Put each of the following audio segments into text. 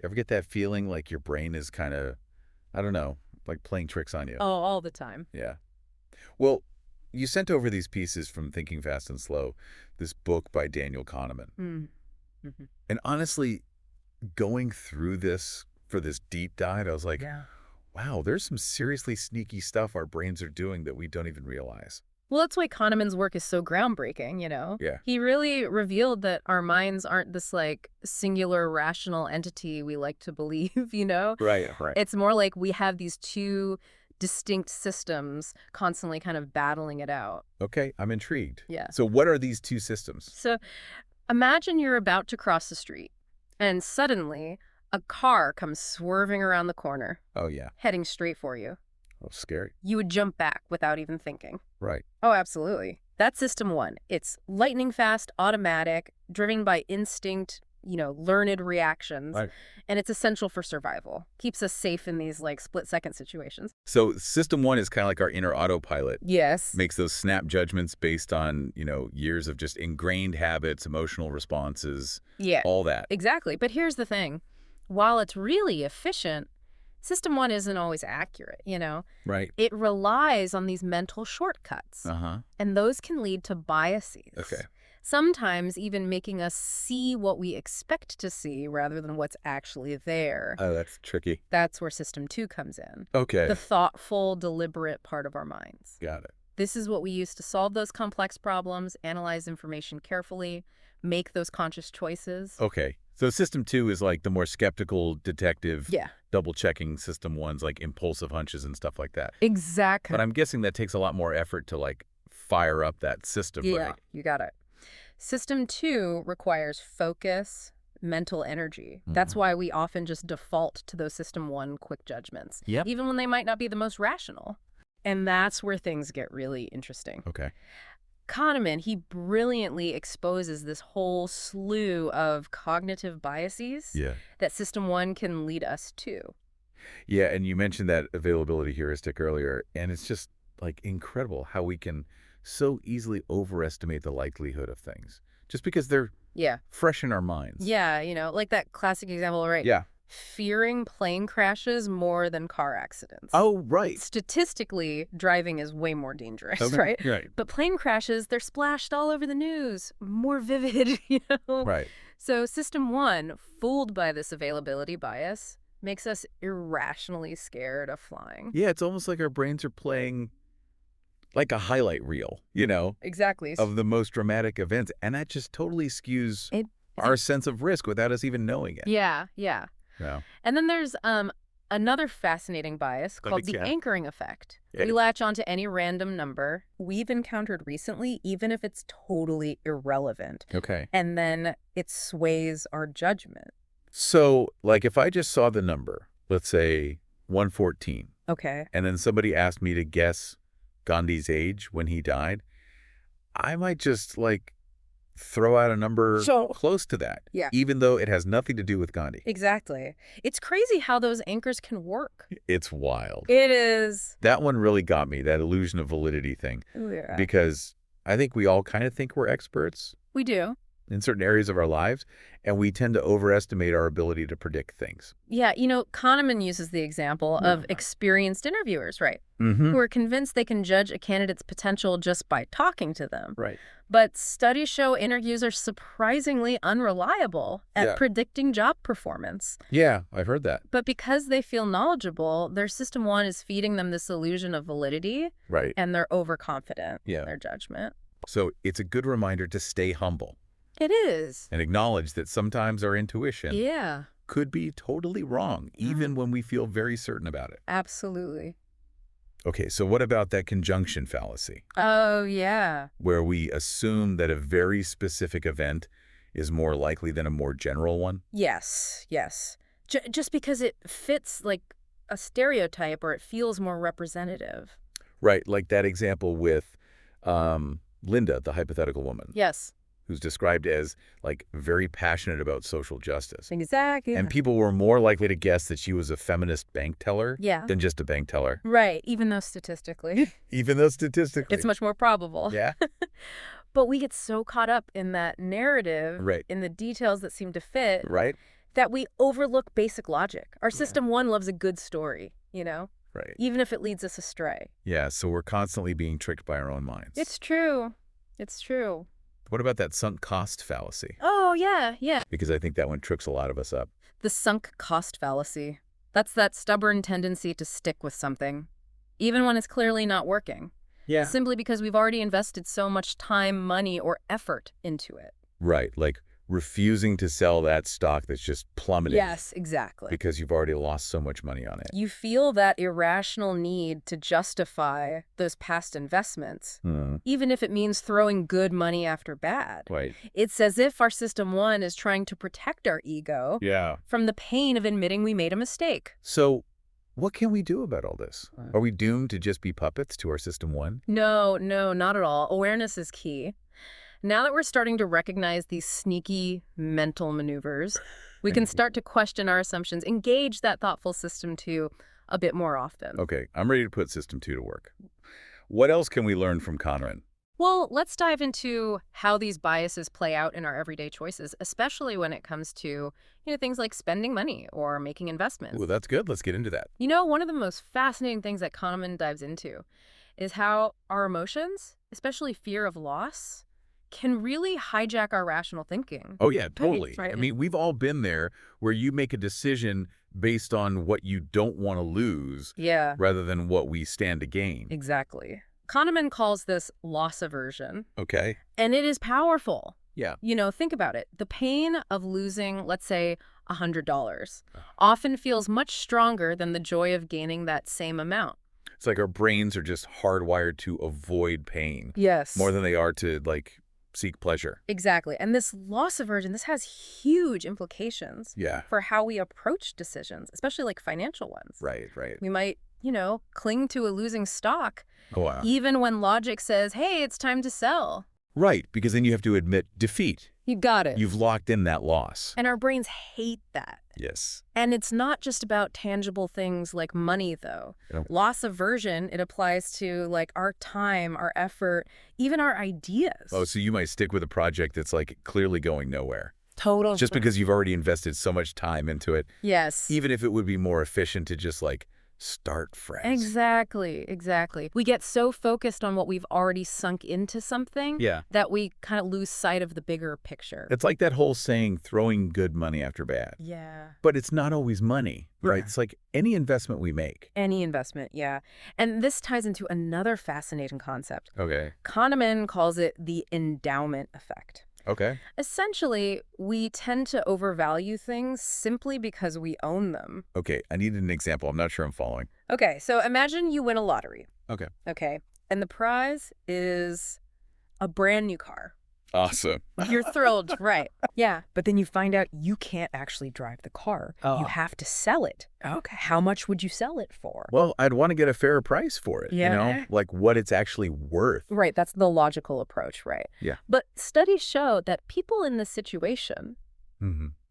Ever get that feeling like your brain is kind of, I don't know, like playing tricks on you? Oh, all the time. Yeah. Well, you sent over these pieces from Thinking Fast and Slow, this book by Daniel Kahneman. Mm-hmm. And honestly, going through this for this deep dive, I was like, Yeah. wow, there's some seriously sneaky stuff our brains are doing that we don't even realize. Well, that's why Kahneman's work is so groundbreaking, you know? Yeah. He really revealed that our minds aren't this, like, singular rational entity we like to believe, you know? Right, right. It's more like we have these two distinct systems constantly kind of battling it out. Okay, I'm intrigued. Yeah. So what are these two systems? So imagine you're about to cross the street, and suddenly a car comes swerving around the corner, Oh, yeah. heading straight for you. Oh, scary. You would jump back without even thinking. Right. Oh, absolutely. That's system one. It's lightning fast, automatic, driven by instinct, learned reactions. Right. And it's essential for survival. Keeps us safe in these like split-second situations. So system one is kind of like our inner autopilot. Yes. Makes those snap judgments based on, years of just ingrained habits, emotional responses, Yeah, all that. exactly. But here's the thing. While it's really efficient, system one isn't always accurate, Right. It relies on these mental shortcuts. Uh-huh. And those can lead to biases. Okay. Sometimes even making us see what we expect to see rather than what's actually there. Oh, that's tricky. That's where system two comes in. Okay. The thoughtful, deliberate part of our minds. Got it. This is what we use to solve those complex problems, analyze information carefully, make those conscious choices. Okay. So system two is like the more skeptical detective, Yeah, double-checking. System one's like impulsive hunches and stuff like that. exactly. But I'm guessing that takes a lot more effort to like fire up that system, Yeah, right? you got it. System two requires focus, mental energy. That's why we often just default to those system one quick judgments, Yep. even when they might not be the most rational. And that's where things get really interesting. Okay. Kahneman, he brilliantly exposes this whole slew of cognitive biases Yeah. that system one can lead us to. Yeah, and you mentioned that availability heuristic earlier, and it's just like incredible how we can so easily overestimate the likelihood of things just because they're Yeah. fresh in our minds. Yeah, like that classic example, right? Yeah. Fearing plane crashes more than car accidents. Oh, right. Statistically, driving is way more dangerous, Okay. right? Right. But plane crashes, they're splashed all over the news, more vivid, Right. So system one, fooled by this availability bias, makes us irrationally scared of flying. Yeah, it's almost like our brains are playing like a highlight reel, Exactly. of the most dramatic events, and that just totally skews It- our sense of risk without us even knowing it. Yeah, yeah. Yeah. And then there's another fascinating bias called the yeah. anchoring effect. Yeah. We latch onto any random number we've encountered recently, even if it's totally irrelevant. Okay. And then it sways our judgment. So, like, if I just saw the number, let's say 114, Okay. and then somebody asked me to guess Gandhi's age when he died, I might just, like, throw out a number So- close to that, Yeah. even though it has nothing to do with Gandhi. Exactly. It's crazy how those anchors can work. It's wild. It is. That one really got me, that illusion of validity thing, Yeah. because I think we all kind of think we're experts We do. in certain areas of our lives, and we tend to overestimate our ability to predict things. Yeah, Kahneman uses the example of experienced interviewers, right? Mm-hmm. Who are convinced they can judge a candidate's potential just by talking to them. Right. But studies show interviews are surprisingly unreliable at Yeah. predicting job performance. Yeah, I've heard that. But because they feel knowledgeable, their system one is feeding them this illusion of validity, Right. and they're overconfident Yeah. in their judgment. So it's a good reminder to stay humble It is. and acknowledge that sometimes our intuition Yeah, could be totally wrong, even when we feel very certain about it. absolutely. Okay, so what about that conjunction fallacy, Oh, yeah. where we assume that a very specific event is more likely than a more general one? Yes, yes. Just because it fits like a stereotype or it feels more representative. Right, like that example with Linda, the hypothetical woman, Yes, who's described as, like, very passionate about social justice. exactly. And people were more likely to guess that she was a feminist bank teller Yeah. than just a bank teller, Right, even though statistically even though statistically. it's much more probable. Yeah, But we get so caught up in that narrative, Right. in the details that seem to fit, right? that we overlook basic logic. Our Yeah. system one loves a good story, you know, Right. even if it leads us astray. Yeah, so we're constantly being tricked by our own minds. It's true. It's true. What about that sunk cost fallacy? Oh, yeah, yeah. Because I think that one trips a lot of us up. The sunk cost fallacy. That's that stubborn tendency to stick with something, even when it's clearly not working. Yeah. Simply because we've already invested so much time, money, or effort into it. Right, like refusing to sell that stock that's just plummeting. Yes, exactly. Because you've already lost so much money on it. You feel that irrational need to justify those past investments, even if it means throwing good money after bad. Right. It's as if our system one is trying to protect our ego from the pain of admitting we made a mistake. So what can we do about all this? Are we doomed to just be puppets to our system one? No, not at all. Awareness is key. Now that we're starting to recognize these sneaky mental maneuvers, we can start to question our assumptions, engage that thoughtful system two a bit more often. Okay, I'm ready to put system two to work. What else can we learn from Kahneman? Well, let's dive into how these biases play out in our everyday choices, especially when it comes to, things like spending money or making investments. Well, that's good. Let's get into that. One of the most fascinating things that Kahneman dives into is how our emotions, especially fear of loss, can really hijack our rational thinking. Oh, yeah, totally. Right. I mean, we've all been there where you make a decision based on what you don't want to lose rather than what we stand to gain. Exactly. Kahneman calls this loss aversion. Okay. And it is powerful. Yeah. Think about it. The pain of losing, let's say, $100 often feels much stronger than the joy of gaining that same amount. It's like our brains are just hardwired to avoid pain. Yes. More than they are to, seek pleasure. Exactly. And this loss aversion, this has huge implications for how we approach decisions, especially like financial ones. Right. We might, cling to a losing stock, Oh, wow. even when logic says, hey, it's time to sell. Right, because then you have to admit defeat. You got it. You've locked in that loss. And our brains hate that. Yes. And it's not just about tangible things like money, though. Loss aversion, it applies to our time, our effort, even our ideas. Oh, so you might stick with a project that's clearly going nowhere. Totally. Just because you've already invested so much time into it. Yes. Even if it would be more efficient to just start fresh. Exactly. We get so focused on what we've already sunk into something that we kind of lose sight of the bigger picture. It's like that whole saying, throwing good money after bad. Yeah. But it's not always money, right? It's like any investment we make. Any investment, yeah. And this ties into another fascinating concept. Okay. Kahneman calls it the endowment effect. Okay. Essentially, we tend to overvalue things simply because we own them. Okay, I need an example. I'm not sure I'm following. Okay, so imagine you win a lottery. Okay. And the prize is a brand new car. Awesome. You're thrilled, right? Yeah, but then you find out you can't actually drive the car. You have to sell it. Okay. How much would you sell it for? Well, I'd want to get a fair price for it, what it's actually worth. Right, that's the logical approach, right? Yeah. But studies show that people in this situation,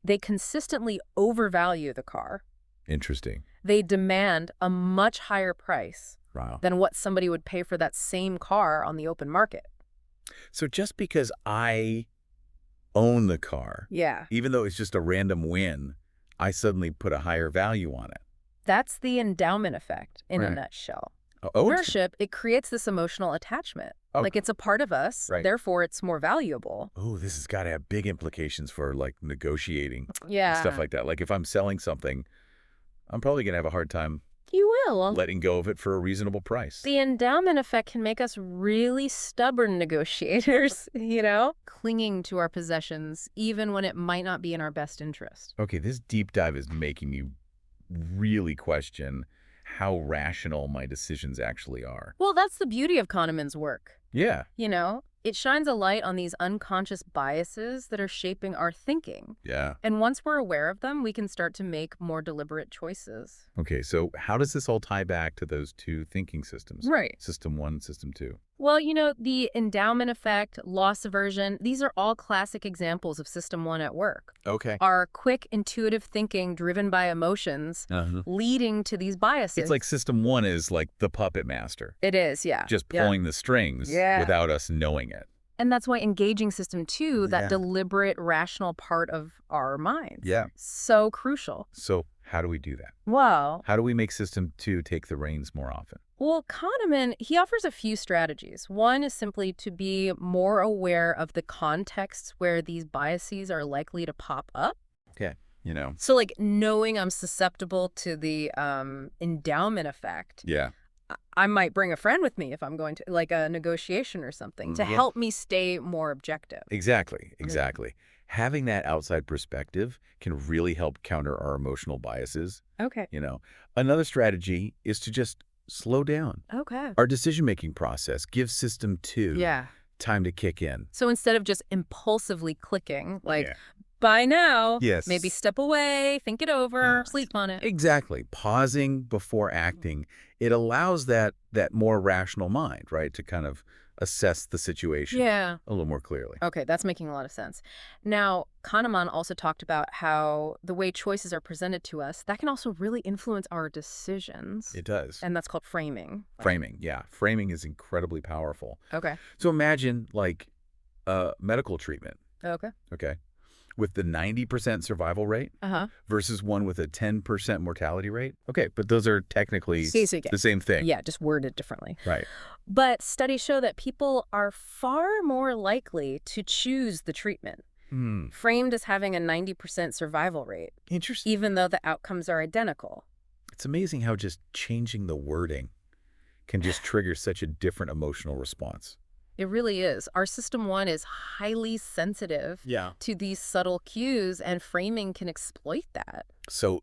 they consistently overvalue the car. Interesting. They demand a much higher price than what somebody would pay for that same car on the open market. So just because I own the car, even though it's just a random win, I suddenly put a higher value on it. That's the endowment effect in a nutshell. Ownership, it creates this emotional attachment. Like it's a part of us, therefore it's more valuable. Oh, this has got to have big implications for negotiating Yeah. and stuff like that. Like if I'm selling something, I'm probably going to have a hard time You will. letting go of it for a reasonable price. The endowment effect can make us really stubborn negotiators, clinging to our possessions, even when it might not be in our best interest. Okay, this deep dive is making me really question how rational my decisions actually are. Well, that's the beauty of Kahneman's work. Yeah. It shines a light on these unconscious biases that are shaping our thinking. Yeah. And once we're aware of them, we can start to make more deliberate choices. Okay, so how does this all tie back to those two thinking systems? Right. System one, system two. Well, the endowment effect, loss aversion, these are all classic examples of system one at work. Okay. Our quick, intuitive thinking driven by emotions leading to these biases. It's like system one is like the puppet master. It is, yeah. Just pulling the strings without us knowing it. And that's why engaging system 2, that Yeah. deliberate, rational part of our minds, Yeah. so crucial. So how do we do that? Well, How do we make system 2 take the reins more often? Kahneman, he offers a few strategies. One is simply to be more aware of the contexts where these biases are likely to pop up. Okay. You know. So, like, knowing I'm susceptible to the endowment effect, Yeah. I might bring a friend with me if I'm going to, like, a negotiation or something, to Yeah. help me stay more objective. Exactly. Exactly. Having that outside perspective can really help counter our emotional biases. Okay. You know, another strategy is to just slow down. Okay. Our decision-making process gives system 2 Yeah. time to kick in. So instead of just impulsively clicking, like, Yeah. by now, Yes. maybe step away, think it over, sleep on it. Exactly. Pausing before acting, it allows that more rational mind, right, to kind of assess the situation Yeah. a little more clearly. Okay, that's making a lot of sense. Now, Kahneman also talked about how the way choices are presented to us, that can also really influence our decisions. It does. And that's called framing. Framing, yeah. Framing is incredibly powerful. Okay. So imagine, like, medical treatment, Okay. okay, with the 90% survival rate Uh-huh. versus one with a 10% mortality rate. Okay, but those are technically Okay. the same thing. Yeah, just worded differently. Right. But studies show that people are far more likely to choose the treatment, framed as having a 90% survival rate, Interesting. even though the outcomes are identical. It's amazing how just changing the wording can just trigger such a different emotional response. It really is. Our system 1 is highly sensitive to these subtle cues, and framing can exploit that. So,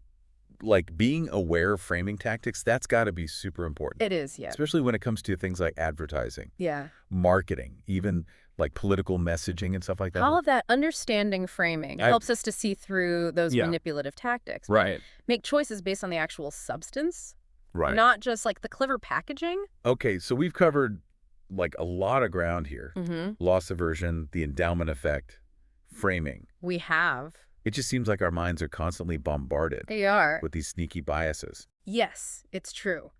like, being aware of framing tactics, that's got to be super important. It is, yeah. Especially when it comes to things like advertising, Yeah. marketing, even like political messaging and stuff like that. All of that understanding framing helps us to see through those manipulative tactics. Right. Make choices based on the actual substance, Right. not just like the clever packaging. Okay, so we've covered like a lot of ground here. Mm-hmm. Loss aversion, the endowment effect, framing. We have. It just seems like our minds are constantly bombarded They are. with these sneaky biases. Yes, it's true.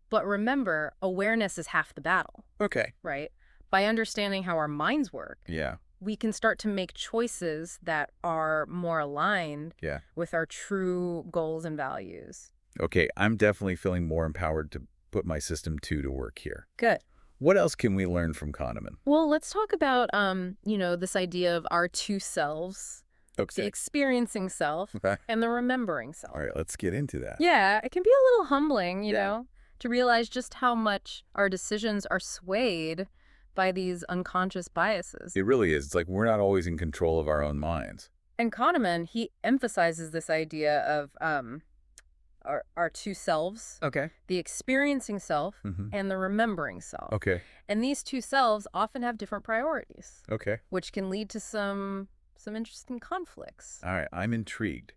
But remember, awareness is half the battle, Okay. right? By understanding how our minds work, Yeah. we can start to make choices that are more aligned Yeah. with our true goals and values. Okay, I'm definitely feeling more empowered to put my system 2 to work here. Good. What else can we learn from Kahneman? Well, let's talk about, this idea of our two selves, the Okay. experiencing self Okay. and the remembering self. All right, let's get into that. Yeah, it can be a little humbling, you Yeah. know, to realize just how much our decisions are swayed by these unconscious biases. It really is. It's like we're not always in control of our own minds. And Kahneman, he emphasizes this idea of our two selves, Okay. the experiencing self Mm-hmm. and the remembering self. Okay. And these two selves often have different priorities, Okay. which can lead to some interesting conflicts. All right, I'm intrigued.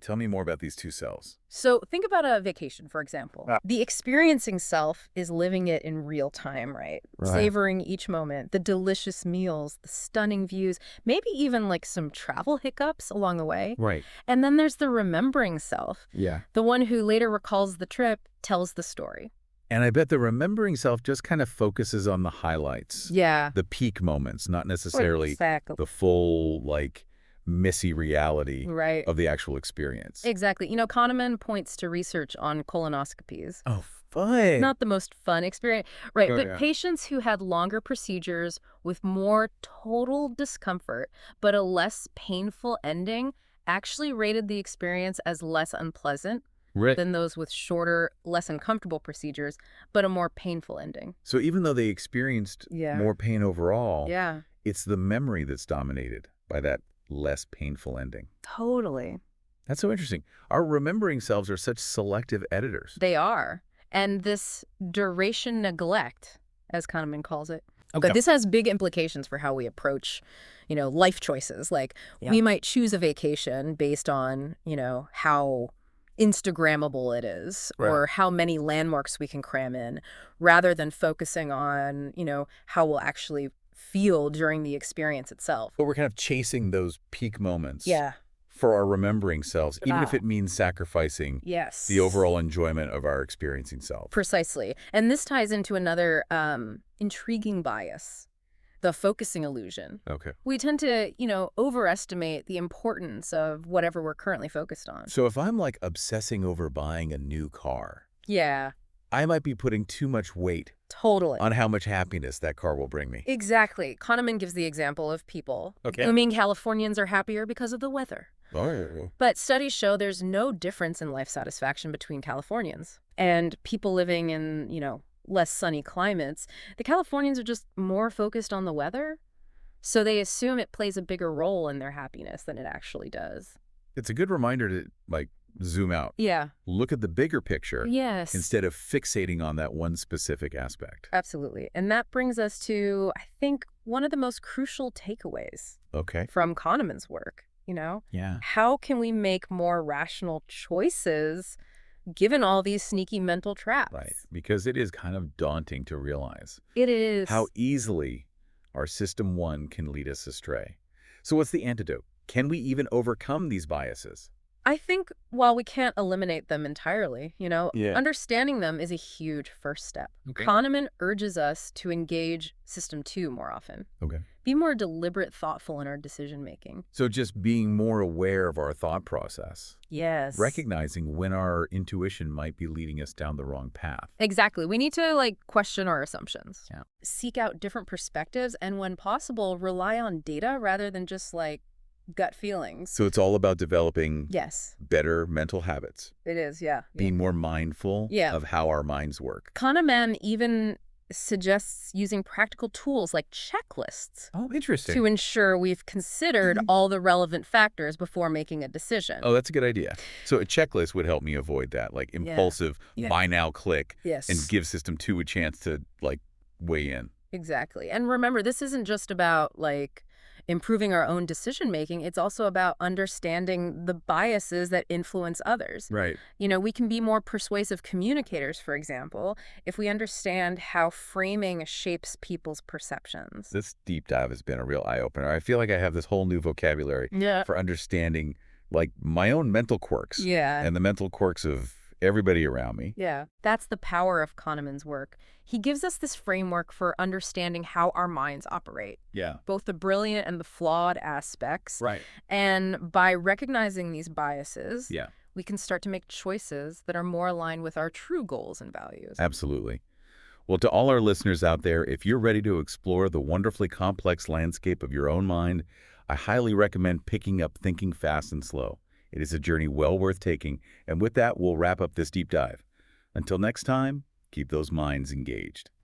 Tell me more about these two selves. So think about a vacation, for example. The experiencing self is living it in real time, right? Savoring each moment, the delicious meals, the stunning views, maybe even like some travel hiccups along the way. Right. And then there's the remembering self, Yeah. the one who later recalls the trip, tells the story. And I bet the remembering self just kind of focuses on the highlights. Yeah. The peak moments, not necessarily Exactly. the full, like, messy reality Right. of the actual experience. Exactly. You know, Kahneman points to research on colonoscopies. Oh, fun. Not the most fun experience. Right, Oh, but yeah. patients who had longer procedures with more total discomfort, but a less painful ending, actually rated the experience as less unpleasant than those with shorter, less uncomfortable procedures, but a more painful ending. So even though they experienced Yeah. more pain overall, Yeah, it's the memory that's dominated by that less painful ending. totally. That's so interesting. Our remembering selves are such selective editors. They are. And this duration neglect, as Kahneman calls it, Okay. but this has big implications for how we approach, life choices. Like, we might choose a vacation based on, how Instagrammable it is, or how many landmarks we can cram in, rather than focusing on, how we'll actually feel during the experience itself. But we're kind of chasing those peak moments Yeah. for our remembering selves, even if it means sacrificing Yes. the overall enjoyment of our experiencing self. Precisely. And this ties into another intriguing bias, the focusing illusion. Okay. We tend to, overestimate the importance of whatever we're currently focused on. So if I'm like obsessing over buying a new car, Yeah, I might be putting too much weight totally. on how much happiness that car will bring me. Exactly. Kahneman gives the example of people Okay. assuming Californians are happier because of the weather. Oh. But studies show there's no difference in life satisfaction between Californians and people living in, less sunny climates. The Californians are just more focused on the weather, so they assume it plays a bigger role in their happiness than it actually does. It's a good reminder to like zoom out. Yeah. Look at the bigger picture Yes. instead of fixating on that one specific aspect. Absolutely. And that brings us to, I think, one of the most crucial takeaways Okay. from Kahneman's work. Yeah. How can we make more rational choices given all these sneaky mental traps? Right. Because it is kind of daunting to realize It is. how easily our system one can lead us astray. So what's the antidote? Can we even overcome these biases? I think while we can't eliminate them entirely, Yeah. understanding them is a huge first step. Okay. Kahneman urges us to engage System 2 more often. Okay. Be more deliberate, thoughtful in our decision-making. So just being more aware of our thought process, Yes. recognizing when our intuition might be leading us down the wrong path. Exactly. We need to, question our assumptions. Yeah. Seek out different perspectives, and when possible, rely on data rather than just, gut feelings. So it's all about developing Yes, better mental habits, it is, yeah. being more mindful Yeah. of how our minds work. Kahneman even suggests using practical tools like checklists Oh, interesting. to ensure we've considered all the relevant factors before making a decision. Oh, that's a good idea. So a checklist would help me avoid that, like impulsive Yeah. buy now click Yes. and give system two a chance to weigh in. Exactly. And remember, this isn't just about, improving our own decision-making. It's also about understanding the biases that influence others. Right. We can be more persuasive communicators, for example, if we understand how framing shapes people's perceptions. This deep dive has been a real eye-opener. I feel like I have this whole new vocabulary Yeah. for understanding my own mental quirks Yeah. and the mental quirks of everybody around me. Yeah. That's the power of Kahneman's work. He gives us this framework for understanding how our minds operate, Yeah. both the brilliant and the flawed aspects. Right. And by recognizing these biases, Yeah. we can start to make choices that are more aligned with our true goals and values. Absolutely. Well, to all our listeners out there, if you're ready to explore the wonderfully complex landscape of your own mind, I highly recommend picking up Thinking Fast and Slow. It is a journey well worth taking, and with that, we'll wrap up this deep dive. Until next time, keep those minds engaged.